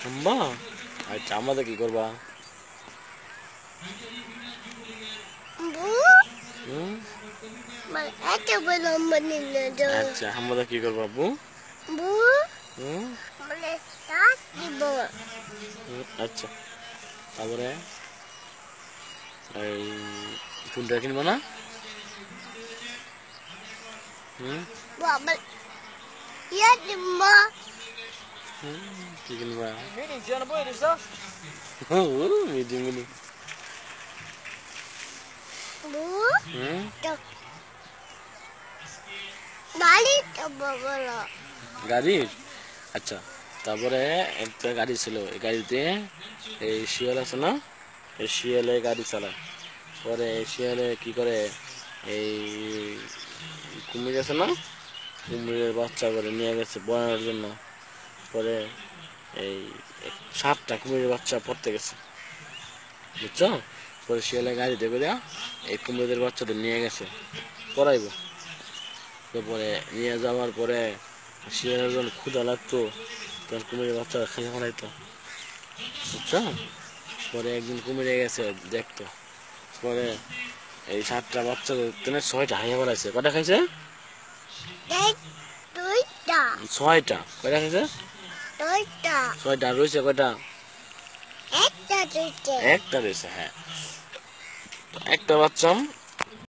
হাম্বা। আচ্ছা আমাদের কি করবা? হুম আচ্ছা আমাদের কি করবা আপু? হুম আচ্ছা তারপরে এই ফুলটা কিনবো না? হুম কি কিনবা? মিটিং মিটিং গাড়ির আচ্ছা তারপরে একটা গাড়ি ছিল এই গাড়িতে এই শিয়াল আছে না এই শিয়ালে গাড়ি চালায় পরে এই শিয়ালে কি করে এই কুমির আছে না কুমিরের বাচ্চা করে নিয়ে গেছে বনানোর জন্য পরে এই 7টা কুমিরের বাচ্চা পড়তে গেছে বুঝছো পরে শিয়ালে গাড়িতে করে এই কুমিরের বাচ্চাদের নিয়ে গেছে পড়াইবো তারপরে নিয়ে যাওয়ার পরে শিয়ালের যখন ক্ষুধা লাগতো তখন কুমিরের বাচ্চা খেয়ে ফেলাইতো বুঝছো পরে একদিন কুমিরে গেছে দেখতো পরে এই 7টা বাচ্চাদের 6টা হাইয়া ফেলাইছে কটা খাইছে 6টা কয়টা খাইছে 6টা রয়েছে কয়টা একটা রয়েছে হ্যাঁ একটা বাচ্চা